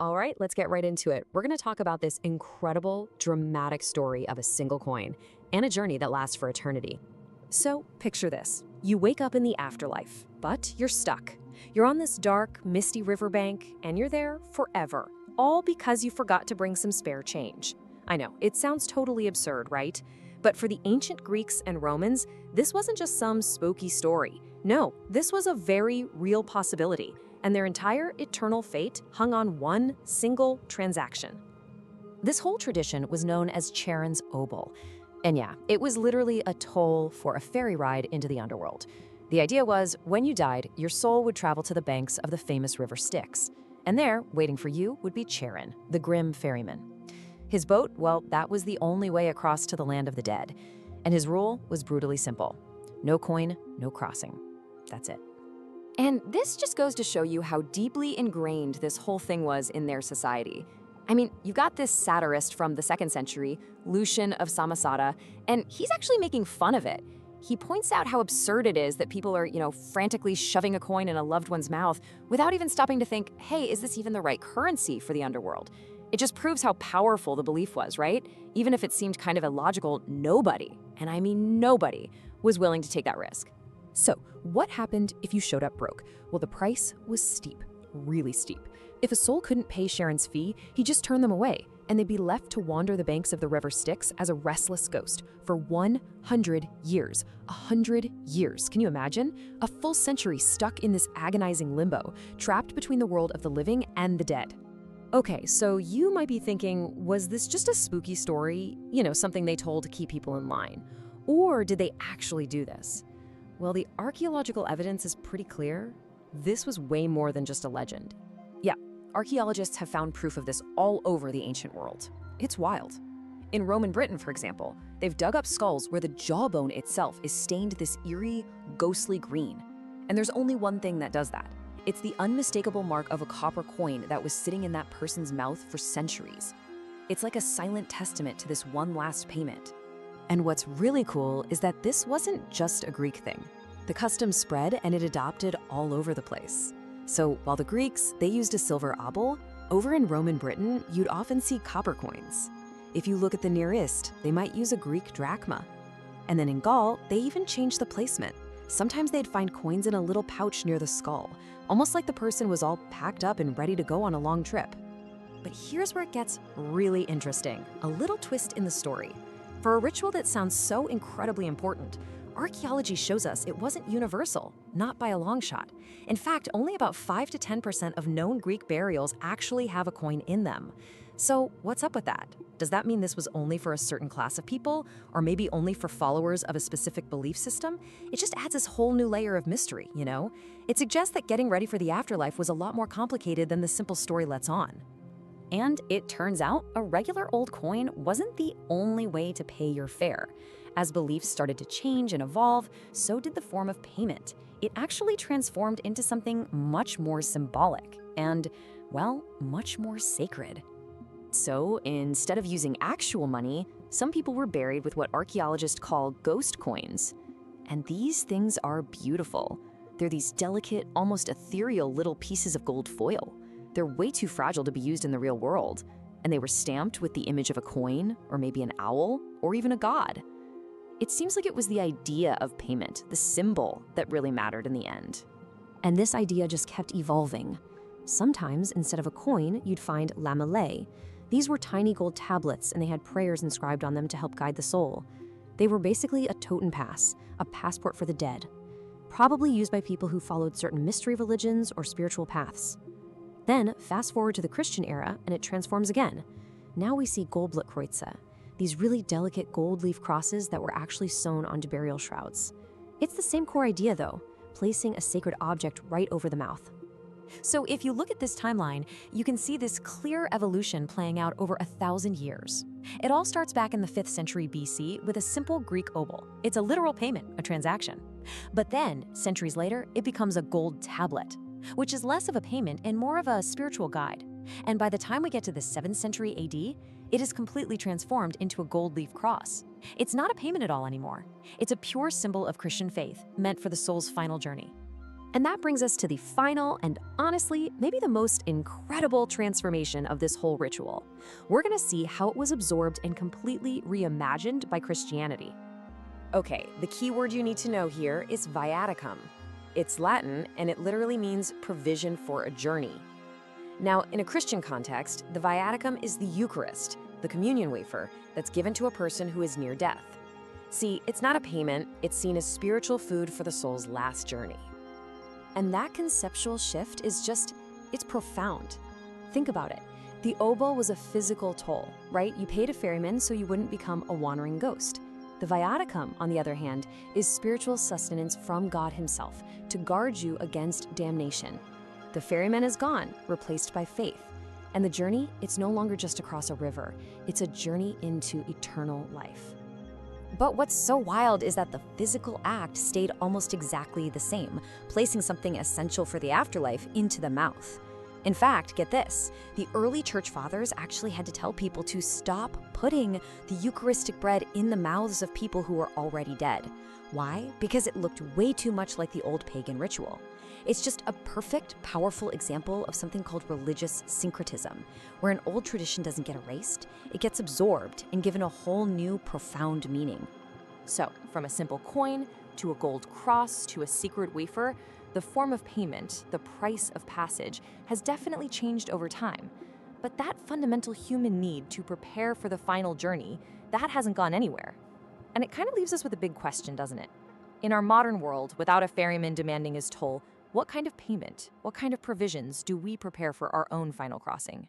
All right, let's get right into it. We're going to talk about this incredible, dramatic story of a single coin and a journey that lasts for eternity. So, picture this. You wake up in the afterlife, but you're stuck. You're on this dark, misty riverbank, and you're there forever, all because you forgot to bring some spare change. I know, it sounds totally absurd, right? But for the ancient Greeks and Romans, this wasn't just some spooky story. No, this was a very real possibility, and their entire eternal fate hung on one single transaction. This whole tradition was known as Charon's Obol. And yeah, it was literally a toll for a ferry ride into the underworld. The idea was, when you died, your soul would travel to the banks of the famous River Styx. And there, waiting for you, would be Charon, the grim ferryman. His boat, well, that was the only way across to the land of the dead. And his rule was brutally simple. No coin, no crossing. That's it. And this just goes to show you how deeply ingrained this whole thing was in their society. I mean, you've got this satirist from the 2nd century, Lucian of Samosata, and he's actually making fun of it. He points out how absurd it is that people are, frantically shoving a coin in a loved one's mouth without even stopping to think, hey, is this even the right currency for the underworld? It just proves how powerful the belief was, right? Even if it seemed kind of illogical, nobody, and I mean nobody, was willing to take that risk. So, what happened if you showed up broke? Well, the price was steep, really steep. If a soul couldn't pay Charon's fee, he just turned them away, and they'd be left to wander the banks of the River Styx as a restless ghost for 100 years. 100 years. Can you imagine? A full century stuck in this agonizing limbo, trapped between the world of the living and the dead. Okay, so you might be thinking, was this just a spooky story? Something they told to keep people in line? Or did they actually do this? Well, the archaeological evidence is pretty clear. This was way more than just a legend. Yeah, archaeologists have found proof of this all over the ancient world. It's wild. In Roman Britain, for example, they've dug up skulls where the jawbone itself is stained this eerie, ghostly green. And there's only one thing that does that. It's the unmistakable mark of a copper coin that was sitting in that person's mouth for centuries. It's like a silent testament to this one last payment. And what's really cool is that this wasn't just a Greek thing. The custom spread and it adopted all over the place. So while the Greeks, they used a silver obol, over in Roman Britain, you'd often see copper coins. If you look at the Near East, they might use a Greek drachma. And then in Gaul, they even changed the placement. Sometimes they'd find coins in a little pouch near the skull, almost like the person was all packed up and ready to go on a long trip. But here's where it gets really interesting, a little twist in the story. For a ritual that sounds so incredibly important, archaeology shows us it wasn't universal, not by a long shot. In fact, only about 5 to 10% of known Greek burials actually have a coin in them. So what's up with that? Does that mean this was only for a certain class of people, or maybe only for followers of a specific belief system? It just adds this whole new layer of mystery, It suggests that getting ready for the afterlife was a lot more complicated than the simple story lets on. And it turns out a regular old coin wasn't the only way to pay your fare. As beliefs started to change and evolve, so did the form of payment. It actually transformed into something much more symbolic and, well, much more sacred. So instead of using actual money, some people were buried with what archaeologists call ghost coins. And these things are beautiful. They're these delicate, almost ethereal little pieces of gold foil. They're way too fragile to be used in the real world, and they were stamped with the image of a coin, or maybe an owl, or even a god. It seems like it was the idea of payment, the symbol, that really mattered in the end. And this idea just kept evolving. Sometimes, instead of a coin, you'd find lamellae. These were tiny gold tablets, and they had prayers inscribed on them to help guide the soul. They were basically a totem pass, a passport for the dead, probably used by people who followed certain mystery religions or spiritual paths. Then, fast forward to the Christian era, and it transforms again. Now we see Goldblattkreuze, these really delicate gold leaf crosses that were actually sewn onto burial shrouds. It's the same core idea, though, placing a sacred object right over the mouth. So if you look at this timeline, you can see this clear evolution playing out over 1,000 years. It all starts back in the 5th century BC with a simple Greek obol. It's a literal payment, a transaction. But then, centuries later, it becomes a gold tablet, which is less of a payment and more of a spiritual guide. And by the time we get to the 7th century AD, it is completely transformed into a gold leaf cross. It's not a payment at all anymore. It's a pure symbol of Christian faith, meant for the soul's final journey. And that brings us to the final and honestly, maybe the most incredible transformation of this whole ritual. We're going to see how it was absorbed and completely reimagined by Christianity. Okay, the key word you need to know here is viaticum. It's Latin and it literally means provision for a journey. Now, in a Christian context, the viaticum is the Eucharist, the communion wafer, that's given to a person who is near death. See, it's not a payment, it's seen as spiritual food for the soul's last journey. And that conceptual shift is it's profound. Think about it. The obol was a physical toll, right? You paid a ferryman so you wouldn't become a wandering ghost. The viaticum, on the other hand, is spiritual sustenance from God himself to guard you against damnation. The ferryman is gone, replaced by faith. And the journey, it's no longer just across a river. It's a journey into eternal life. But what's so wild is that the physical act stayed almost exactly the same, placing something essential for the afterlife into the mouth. In fact, get this, the early church fathers actually had to tell people to stop putting the Eucharistic bread in the mouths of people who were already dead. Why? Because it looked way too much like the old pagan ritual. It's just a perfect, powerful example of something called religious syncretism, where an old tradition doesn't get erased, it gets absorbed and given a whole new, profound meaning. So, from a simple coin, to a gold cross, to a secret wafer, the form of payment, the price of passage, has definitely changed over time. But that fundamental human need to prepare for the final journey, that hasn't gone anywhere. And it kind of leaves us with a big question, doesn't it? In our modern world, without a ferryman demanding his toll, what kind of payment, what kind of provisions do we prepare for our own final crossing?